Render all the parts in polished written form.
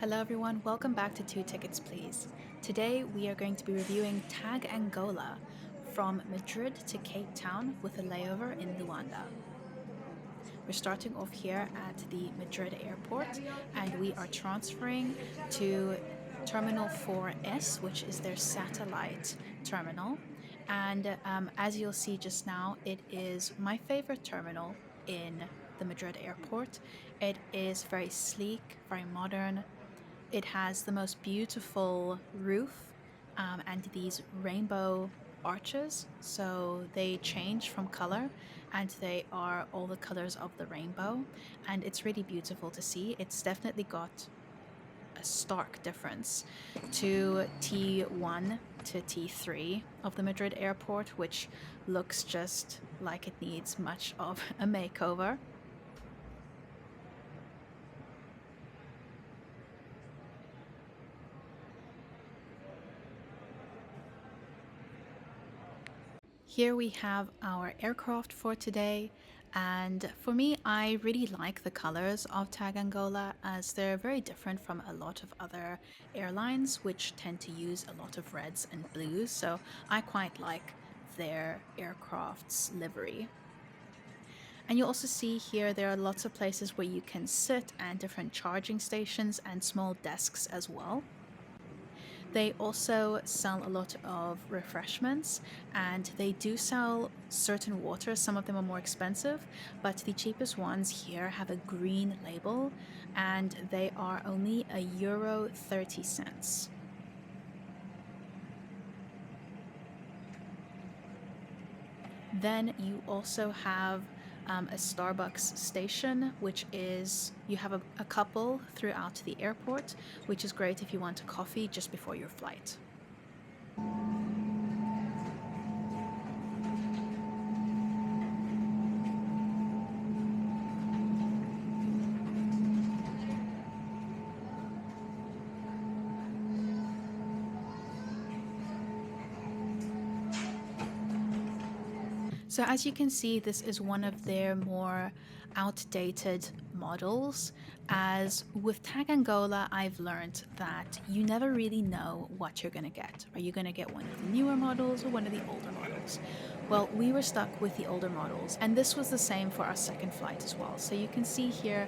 Hello everyone, welcome back to Two Tickets Please. Today we are going to be reviewing TAAG Angola from Madrid to Cape Town with a layover in Luanda. We're starting off here at the Madrid airport and we are transferring to Terminal 4S, which is their satellite terminal. And as you'll see just now, it is my favorite terminal in the Madrid airport. It is very sleek, very modern. It has the most beautiful roof and these rainbow arches. So they change from color and they are all the colors of the rainbow. And it's really beautiful to see. It's definitely got a stark difference to T1 to T3 of the Madrid airport, which looks just like it needs much of a makeover. Here we have our aircraft for today, and for me, I really like the colors of TAAG Angola as they're very different from a lot of other airlines, which tend to use a lot of reds and blues, so I quite like their aircraft's livery. And you'll also see here there are lots of places where you can sit and different charging stations and small desks as well. They also sell a lot of refreshments and they do sell certain waters. Some of them are more expensive, but the cheapest ones here have a green label and they are only a €30. Then you also have a Starbucks station, which is you have a couple throughout the airport, which is great if you want a coffee just before your flight. So as you can see, this is one of their more outdated models. As with TAAG Angola, I've learned that you never really know what you're going to get. Are you going to get one of the newer models or one of the older models? Well, we were stuck with the older models, and this was the same for our second flight as well. So you can see here,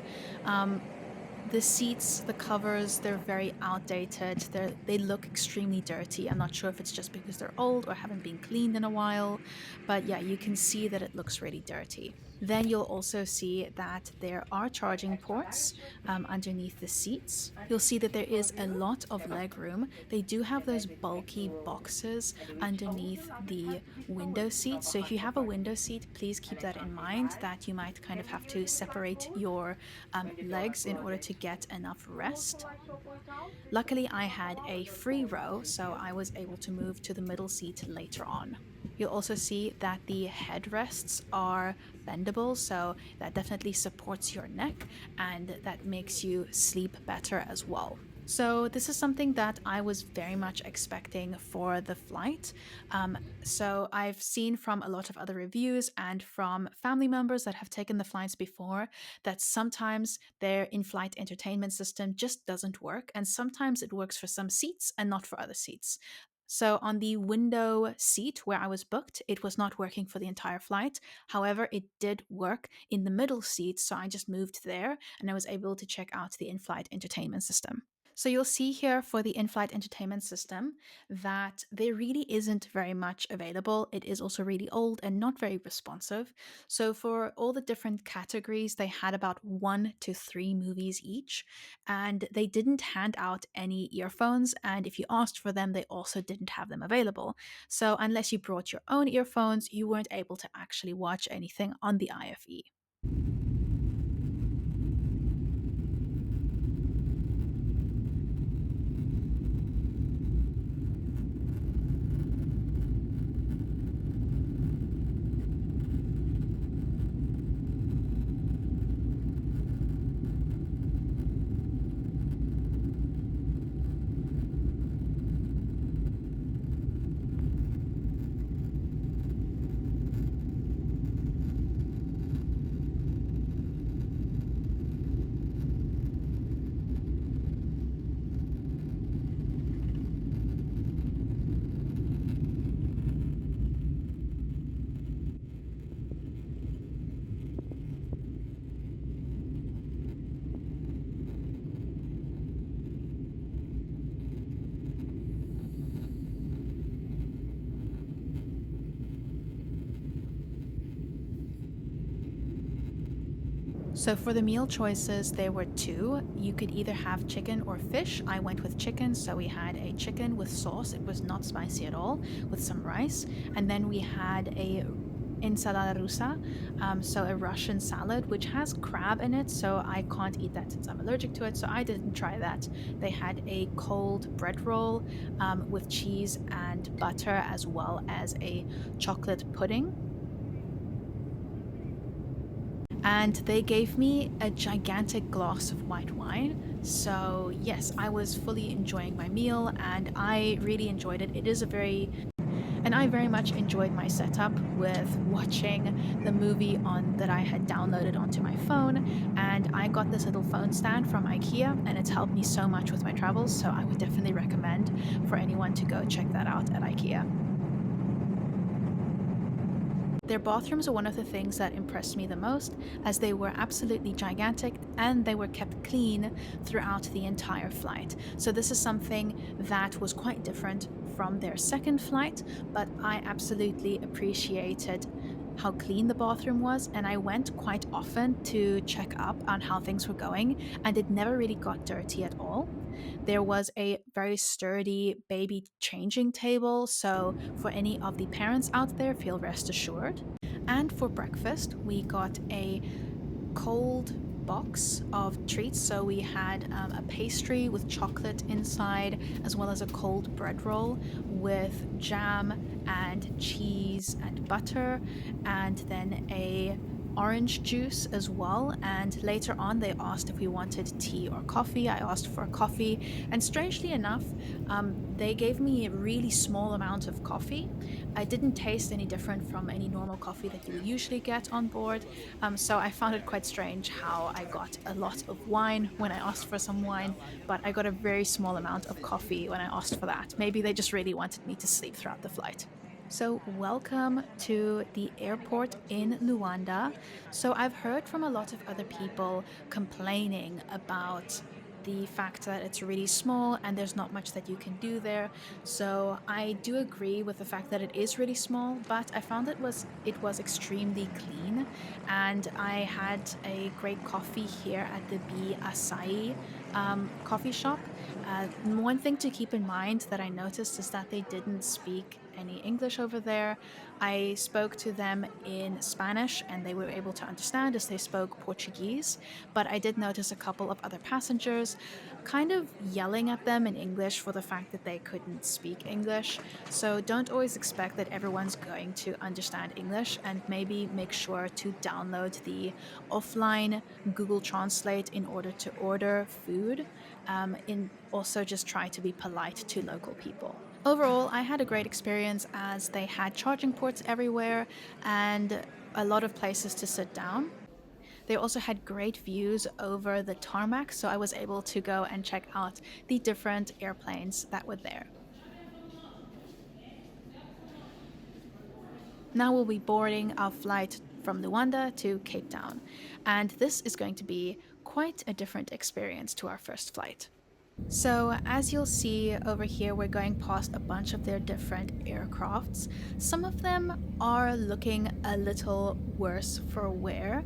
the seats, the covers, they're very outdated. They look extremely dirty. I'm not sure if it's just because they're old or haven't been cleaned in a while, but yeah, you can see that it looks really dirty. Then you'll also see that there are charging ports underneath the seats. You'll see that there is a lot of leg room. They do have those bulky boxes underneath the window seat. So if you have a window seat, please keep that in mind that you might kind of have to separate your legs in order to get enough rest. Luckily, I had a free row, so I was able to move to the middle seat later on. You'll also see that the headrests are bendable, so that definitely supports your neck and that makes you sleep better as well. So this is something that I was very much expecting for the flight. So I've seen from a lot of other reviews and from family members that have taken the flights before that sometimes their in-flight entertainment system just doesn't work, and sometimes it works for some seats and not for other seats. So on the window seat where I was booked, it was not working for the entire flight. However, it did work in the middle seat, so I just moved there and I was able to check out the in-flight entertainment system. So you'll see here for the in-flight entertainment system that there really isn't very much available. It is also really old and not very responsive. So for all the different categories, they had about 1 to 3 movies each, and they didn't hand out any earphones. And if you asked for them, they also didn't have them available. So unless you brought your own earphones, you weren't able to actually watch anything on the IFE. So for the meal choices, there were two. You could either have chicken or fish. I went with chicken, so we had a chicken with sauce. It was not spicy at all, with some rice. And then we had a ensalada rusa, so a Russian salad, which has crab in it, so I can't eat that since I'm allergic to it, so I didn't try that. They had a cold bread roll with cheese and butter, as well as a chocolate pudding. And they gave me a gigantic glass of white wine. So, yes, I was fully enjoying my meal and I really enjoyed it. I very much enjoyed my setup with watching the movie on that I had downloaded onto my phone. And I got this little phone stand from IKEA and it's helped me so much with my travels. So, I would definitely recommend for anyone to go check that out at IKEA. Their bathrooms are one of the things that impressed me the most, as they were absolutely gigantic and they were kept clean throughout the entire flight. So, this is something that was quite different from their second flight, but I absolutely appreciated how clean the bathroom was, and I went quite often to check up on how things were going, and it never really got dirty at all. There was a very sturdy baby changing table, so for any of the parents out there, feel rest assured. And for breakfast, we got a cold box of treats. So we had a pastry with chocolate inside, as well as a cold bread roll with jam and cheese and butter, and then a orange juice as well. And later on, they asked if we wanted tea or coffee. I asked for a coffee, and strangely enough, they gave me a really small amount of coffee. It didn't taste any different from any normal coffee that you would usually get on board. So I found it quite strange how I got a lot of wine when I asked for some wine, but I got a very small amount of coffee when I asked for that. Maybe they just really wanted me to sleep throughout the flight. So, welcome to the airport in Luanda. So, I've heard from a lot of other people complaining about the fact that it's really small and there's not much that you can do there. So, I do agree with the fact that it is really small, but I found it was extremely clean, and I had a great coffee here at the B Acai coffee shop. One thing to keep in mind that I noticed is that they didn't speak any English over there. I spoke to them in Spanish and they were able to understand as they spoke Portuguese, but I did notice a couple of other passengers kind of yelling at them in English for the fact that they couldn't speak English. So don't always expect that everyone's going to understand English, and maybe make sure to download the offline Google Translate in order to order food. In also just try to be polite to local people. Overall, I had a great experience as they had charging ports everywhere and a lot of places to sit down. They also had great views over the tarmac, so I was able to go and check out the different airplanes that were there. Now we'll be boarding our flight from Luanda to Cape Town, and this is going to be quite a different experience to our first flight. So, as you'll see over here, we're going past a bunch of their different aircrafts. Some of them are looking a little worse for wear,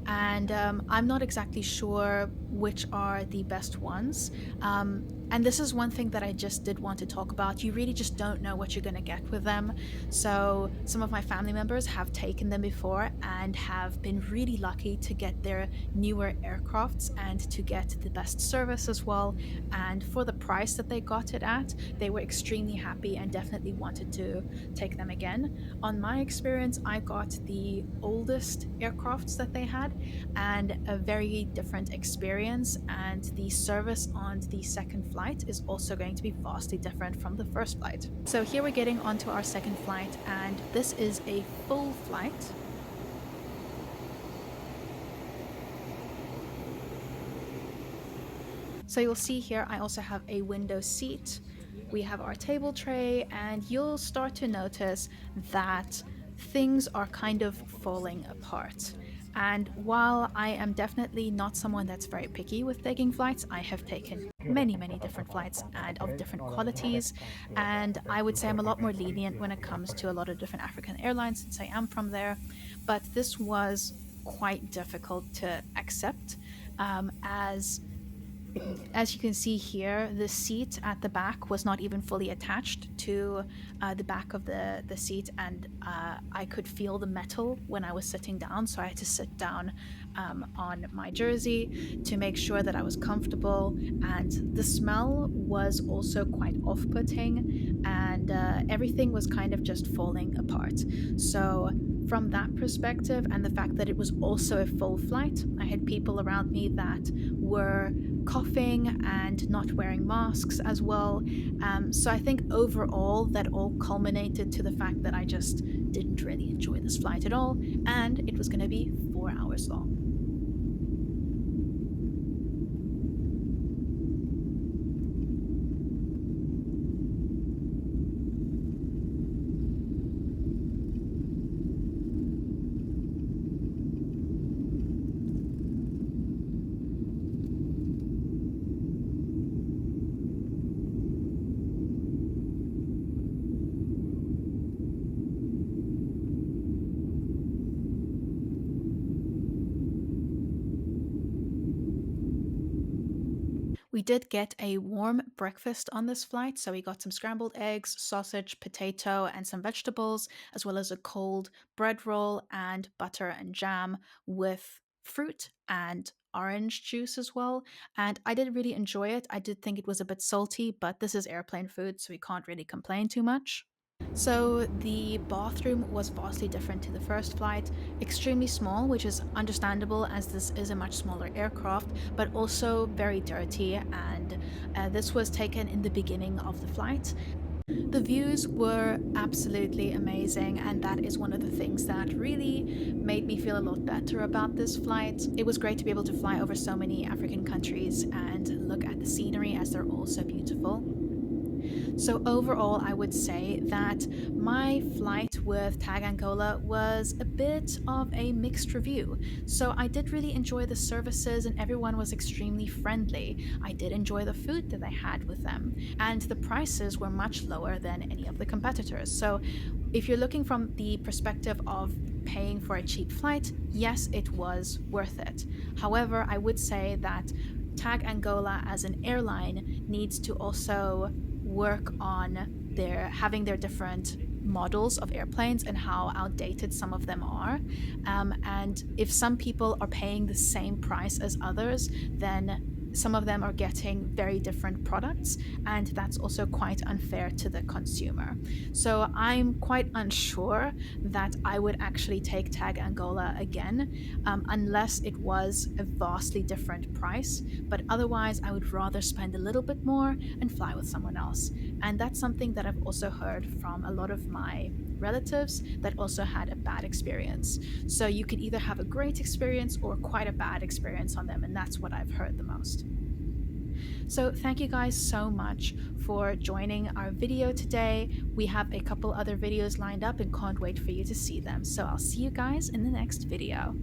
and I'm not exactly sure which are the best ones. And this is one thing that I just did want to talk about. You really just don't know what you're going to get with them. So, some of my family members have taken them before and have been really lucky to get their newer aircrafts and to get the best service as well. And for the price that they got it at, they were extremely happy and definitely wanted to take them again. On my experience, I got the oldest aircrafts that they had and a very different experience, and the service on the second flight is also going to be vastly different from the first flight. So here we're getting onto our second flight, and this is a full flight. So you'll see here I also have a window seat. We have our table tray, and you'll start to notice that things are kind of falling apart. And while I am definitely not someone that's very picky with taking flights, I have taken many, many different flights and of different qualities. And I would say I'm a lot more lenient when it comes to a lot of different African airlines since I am from there. But this was quite difficult to accept, as you can see here, the seat at the back was not even fully attached to the back of the seat, and I could feel the metal when I was sitting down, so I had to sit down on my jersey to make sure that I was comfortable. And the smell was also quite off putting, and everything was kind of just falling apart. So, from that perspective, and the fact that it was also a full flight, I had people around me that were coughing and not wearing masks as well. So I think overall that all culminated to the fact that I just didn't really enjoy this flight at all, and it was going to be 4 hours long. We did get a warm breakfast on this flight, so we got some scrambled eggs, sausage, potato, and some vegetables, as well as a cold bread roll and butter and jam with fruit and orange juice as well. And I did really enjoy it. I did think it was a bit salty, but this is airplane food, so we can't really complain too much. So the bathroom was vastly different to the first flight, extremely small, which is understandable as this is a much smaller aircraft, but also very dirty. And this was taken in the beginning of the flight. The views were absolutely amazing, and that is one of the things that really made me feel a lot better about this flight. It was great to be able to fly over so many African countries and look at the scenery as they're all so beautiful. So, overall, I would say that my flight with TAAG Angola was a bit of a mixed review. So, I did really enjoy the services, and everyone was extremely friendly. I did enjoy the food that I had with them, and the prices were much lower than any of the competitors. So, if you're looking from the perspective of paying for a cheap flight, yes, it was worth it. However, I would say that TAAG Angola as an airline needs to also work on their having their different models of airplanes and how outdated some of them are. And if some people are paying the same price as others, then some of them are getting very different products, and that's also quite unfair to the consumer. So I'm quite unsure that I would actually take TAAG Angola again, unless it was a vastly different price. But otherwise, I would rather spend a little bit more and fly with someone else. And that's something that I've also heard from a lot of my relatives that also had a bad experience. So you could either have a great experience or quite a bad experience on them, and that's what I've heard the most. So thank you guys so much for joining our video today. We have a couple other videos lined up and can't wait for you to see them. So I'll see you guys in the next video.